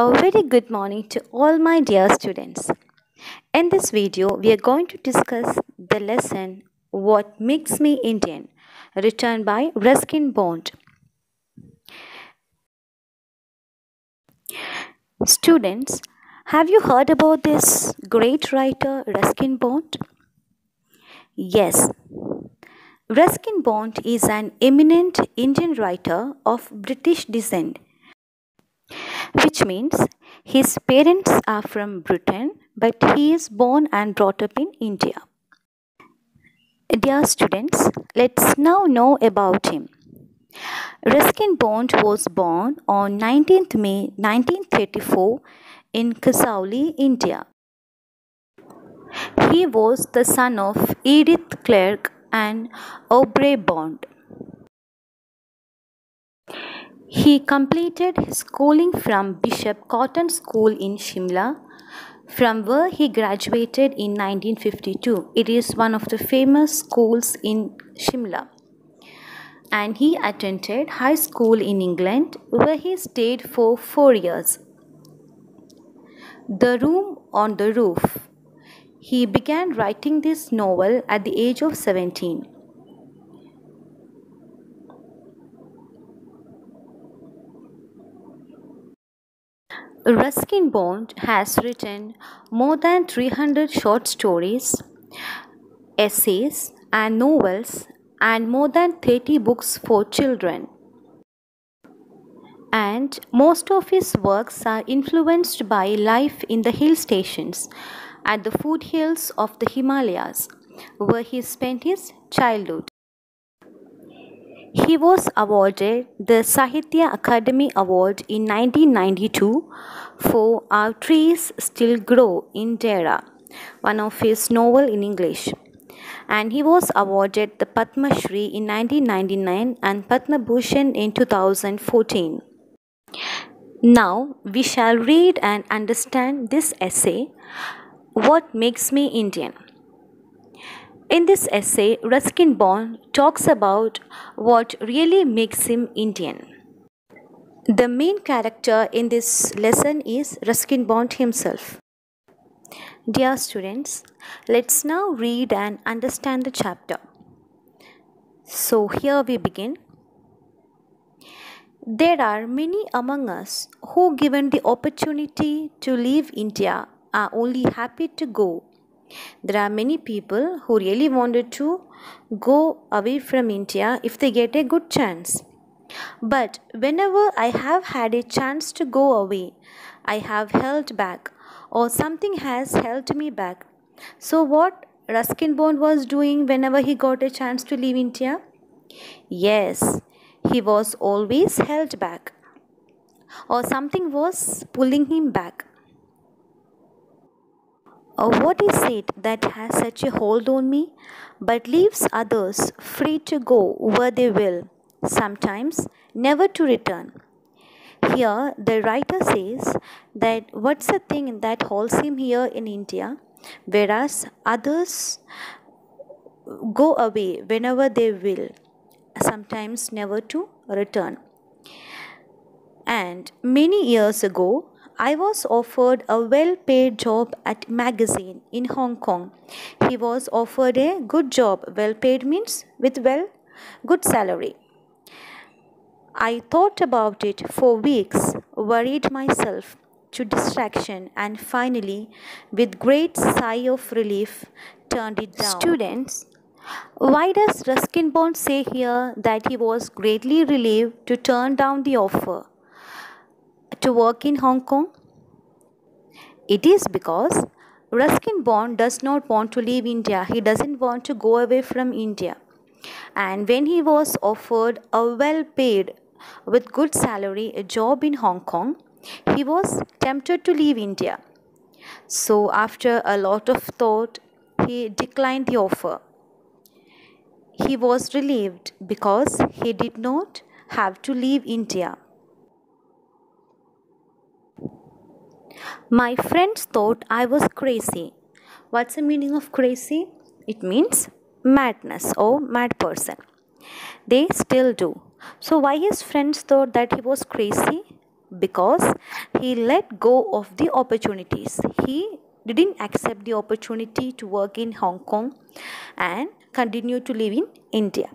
A very good morning to all my dear students. In this video, we are going to discuss the lesson What Makes Me Indian, written by Ruskin Bond. Students, have you heard about this great writer Ruskin Bond? Yes, Ruskin Bond is an eminent Indian writer of British descent, which means his parents are from Britain, but he is born and brought up in India. Dear students, let's now know about him. Ruskin Bond was born on 19th May 1934 in Kasauli, India. He was the son of Edith Clerk and Aubrey Bond. He completed his schooling from Bishop Cotton School in Shimla, from where he graduated in 1952. It is one of the famous schools in Shimla. And he attended high school in England, where he stayed for 4 years. The Room on the Roof. He began writing this novel at the age of 17. Ruskin Bond has written more than 300 short stories, essays, and novels, and more than 30 books for children. And most of his works are influenced by life in the hill stations at the foothills of the Himalayas, where he spent his childhood. He was awarded the Sahitya Akademi Award in 1992 for Our Trees Still Grow in Dera, one of his novels in English. And he was awarded the Padma Shri in 1999 and Padma Bhushan in 2014. Now we shall read and understand this essay, What Makes Me Indian. In this essay, Ruskin Bond talks about what really makes him Indian. The main character in this lesson is Ruskin Bond himself. Dear students, let's now read and understand the chapter. So here we begin. There are many among us who, given the opportunity to leave India, are only happy to go. There are many people who really wanted to go away from India if they get a good chance. But whenever I have had a chance to go away, I have held back, or something has held me back. So what Ruskin Bond was doing whenever he got a chance to leave India? Yes, he was always held back, or something was pulling him back. What is it that has such a hold on me, but leaves others free to go where they will, sometimes never to return? Here, the writer says that what's the thing that holds him here in India, whereas others go away whenever they will, sometimes never to return. And many years ago, I was offered a well-paid job at magazine in Hong Kong. He was offered a good job. Well-paid means with good salary. I thought about it for weeks, worried myself to distraction, and finally, with great sigh of relief, turned it down. Students, why does Ruskin Bond say here that he was greatly relieved to turn down the offer to work in Hong Kong? It is because Ruskin Bond does not want to leave India. He doesn't want to go away from India. And when he was offered a well-paid, with good salary, a job in Hong Kong, he was tempted to leave India. So after a lot of thought, he declined the offer. He was relieved because he did not have to leave India. My friends thought I was crazy. What's the meaning of crazy? It means madness or mad person. They still do. So why his friends thought that he was crazy? because he let go of the opportunities. He didn't accept the opportunity to work in Hong Kong and continue to live in India.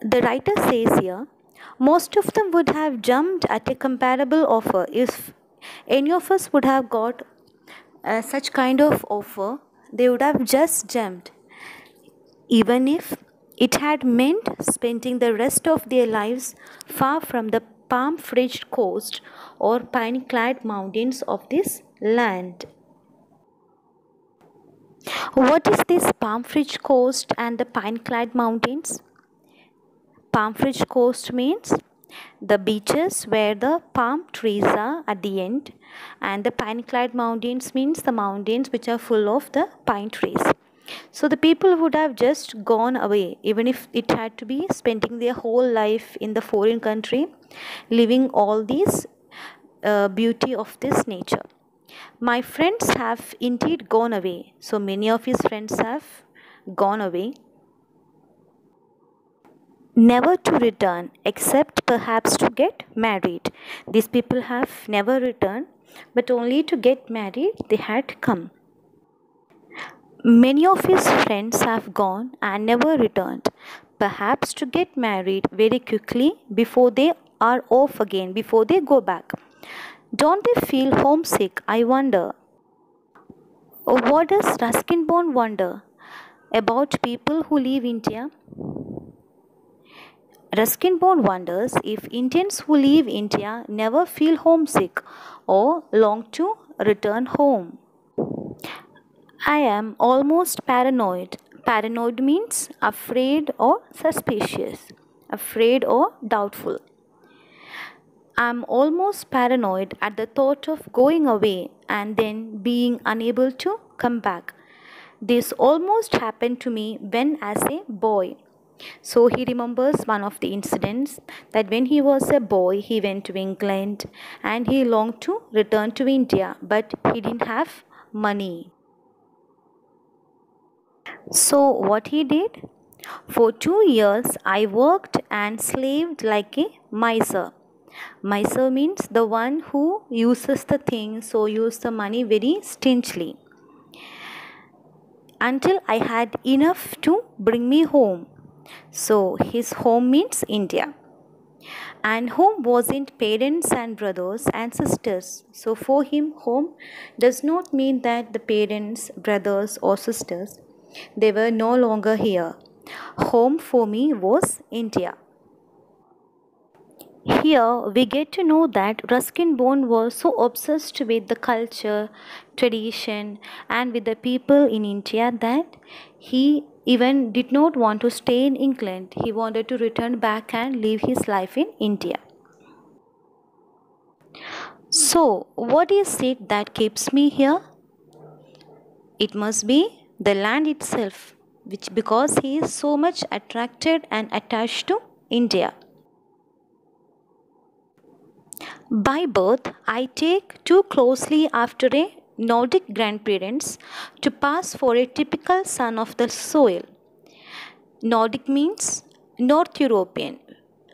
The writer says here, most of them would have jumped at a comparable offer. If any of us would have got such kind of offer, they would have just jumped, even if it had meant spending the rest of their lives far from the palm-fringed coast or pine-clad mountains of this land. What is this palm-fringed coast and the pine-clad mountains? Palm-fringed coast means the beaches where the palm trees are at the end, and the pine-clad mountains means the mountains which are full of the pine trees. So the people would have just gone away, even if it had to be spending their whole life in the foreign country, living all these beauty of this nature. My friends have indeed gone away. So many of his friends have gone away, never to return, except perhaps to get married. These people have never returned, but only to get married they had come. Many of his friends have gone and never returned, perhaps to get married very quickly before they are off again, before they go back. Don't they feel homesick, I wonder? What does Ruskin Bond wonder about people who leave India? Ruskin Bond wonders if Indians who leave India never feel homesick or long to return home. I am almost paranoid. Paranoid means afraid or suspicious, afraid or doubtful. I am almost paranoid at the thought of going away and then being unable to come back. This almost happened to me when as a boy. So he remembers one of the incidents that when he was a boy, he went to England and he longed to return to India, but he didn't have money. So what he did? For 2 years, I worked and slaved like a miser. Miser means the one who uses the things or uses the money very stingily, until I had enough to bring me home. So his home means India. And home wasn't parents and brothers and sisters. So for him, home does not mean that the parents, brothers, or sisters, they were no longer here. Home for me was India. Here we get to know that Ruskin Bond was so obsessed with the culture, tradition, and with the people in India that he even did not want to stay in England. He wanted to return back and live his life in India. So, what is it that keeps me here? It must be the land itself, which because he is so much attracted and attached to India. By birth, I take too closely after a Nordic grandparents to pass for a typical son of the soil. Nordic means North European.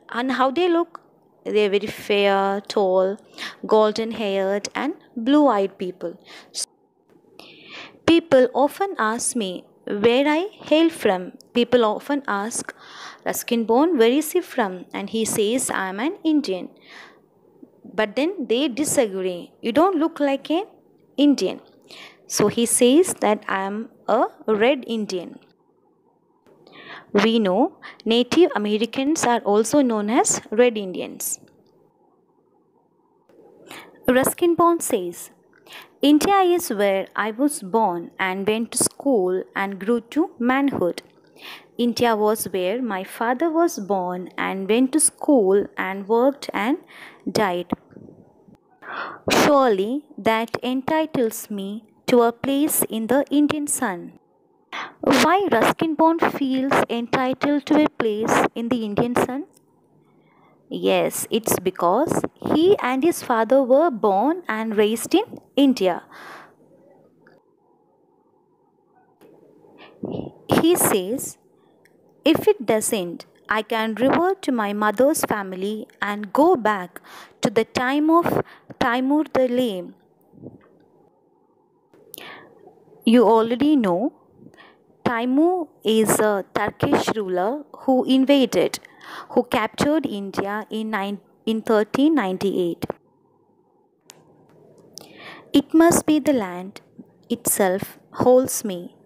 And how they look? They are very fair, tall, golden haired, and blue eyed people. People often ask me where I hail from. People often ask Ruskin Bond, where is he from? And he says, I am an Indian. But then they disagree. You don't look like an Indian. So he says that I am a red Indian. We know Native Americans are also known as red Indians. Ruskin Bond says, India is where I was born and went to school and grew to manhood. India was where my father was born and went to school and worked and died. Surely that entitles me to a place in the Indian sun. Why Ruskin Bond feels entitled to a place in the Indian sun? Yes, it's because he and his father were born and raised in India. He says, if it doesn't, I can revert to my mother's family and go back to the time of Timur the Lame. You already know Timur is a Turkish ruler who captured India in 1398. It must be the land itself holds me.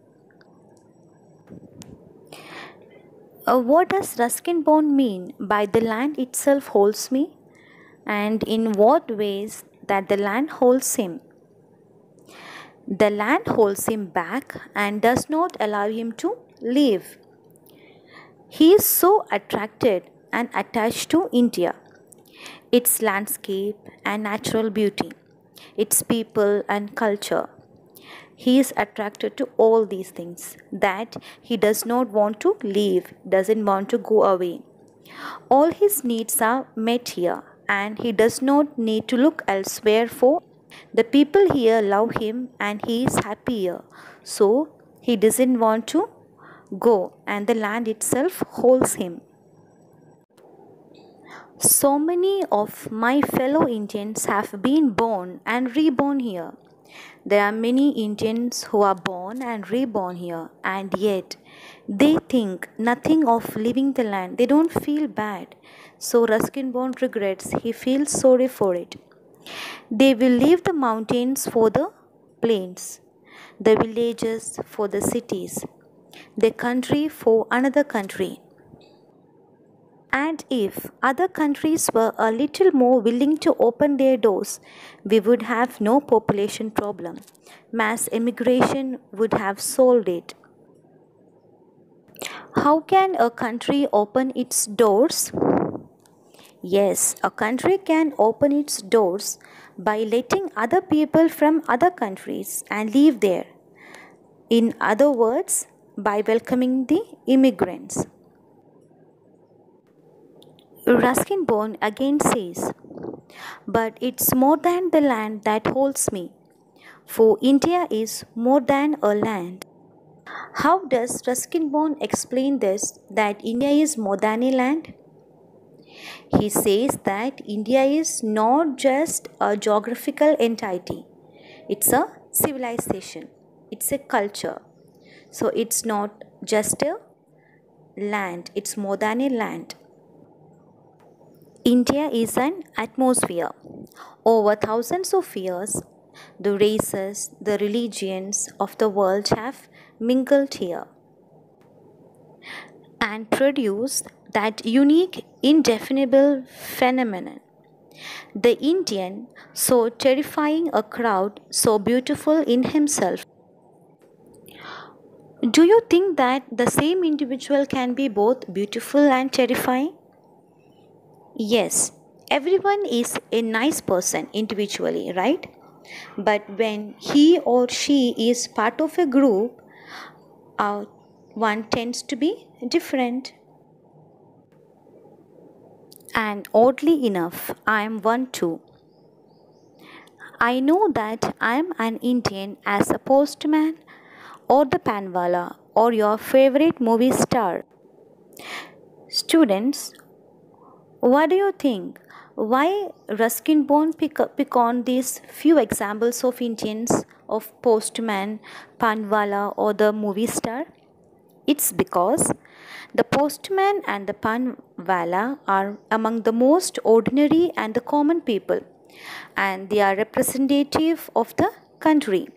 What does Ruskin Bond mean by the land itself holds me? And in what ways that the land holds him? The land holds him back and does not allow him to live. He is so attracted and attached to India, its landscape and natural beauty, its people and culture. He is attracted to all these things that he does not want to leave, doesn't want to go away. All his needs are met here, and he does not need to look elsewhere for. The people here love him and he is happy here. So he doesn't want to go, and the land itself holds him. So many of my fellow Indians have been born and reborn here. There are many Indians who are born and reborn here, and yet they think nothing of leaving the land. They don't feel bad. So Ruskin Bond regrets, he feels sorry for it. They will leave the mountains for the plains, the villages for the cities, the country for another country. And if other countries were a little more willing to open their doors, we would have no population problem. Mass immigration would have solved it. How can a country open its doors? Yes, a country can open its doors by letting other people from other countries and live there. In other words, by welcoming the immigrants. Ruskin Bond again says, but it's more than the land that holds me, for India is more than a land. How does Ruskin Bond explain this, that India is more than a land? He says that India is not just a geographical entity, it's a civilization, it's a culture. So it's not just a land, it's more than a land. India is an atmosphere. Over thousands of years, the races, the religions of the world have mingled here and produced that unique, indefinable phenomenon. The Indian, so terrifying a crowd, so beautiful in himself. Do you think that the same individual can be both beautiful and terrifying? Yes, everyone is a nice person individually, right? But when he or she is part of a group, one tends to be different. And oddly enough, I am one too. I know that I am an Indian as a postman or the panwala or your favorite movie star. Students, what do you think? Why Ruskin Bond pick on these few examples of Indians of postman, panwala or the movie star? It's because the postman and the panwala are among the most ordinary and the common people, and they are representative of the country,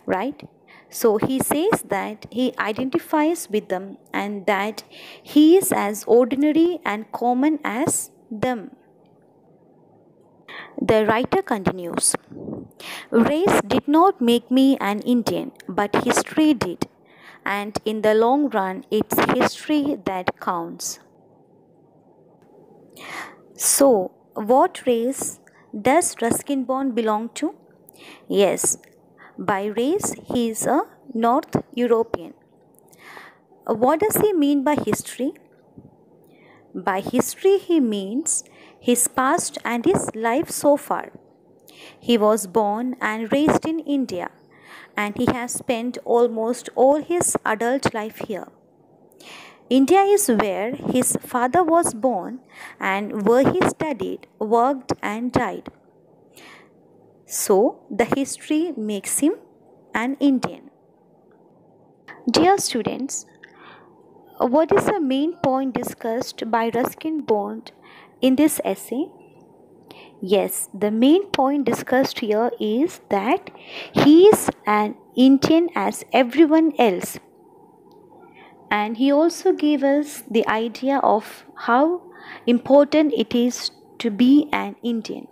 right? So he says that he identifies with them and that he is as ordinary and common as them. The writer continues, race did not make me an Indian, but history did, and in the long run, it's history that counts. So, what race does Ruskin Bond belong to? Yes, by race, he is a North European. What does he mean by history? By history, he means his past and his life so far. He was born and raised in India, and he has spent almost all his adult life here. India is where his father was born and where he studied, worked, and died. So, the history makes him an Indian. Dear students, what is the main point discussed by Ruskin Bond in this essay? Yes, the main point discussed here is that he is an Indian as everyone else. And he also gave us the idea of how important it is to be an Indian.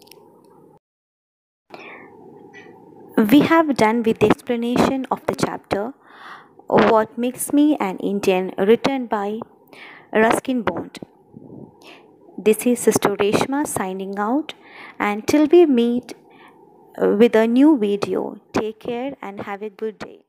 We have done with the explanation of the chapter What Makes Me an Indian, written by Ruskin Bond. This is Sister Reshma signing out, and till we meet with a new video, take care and have a good day.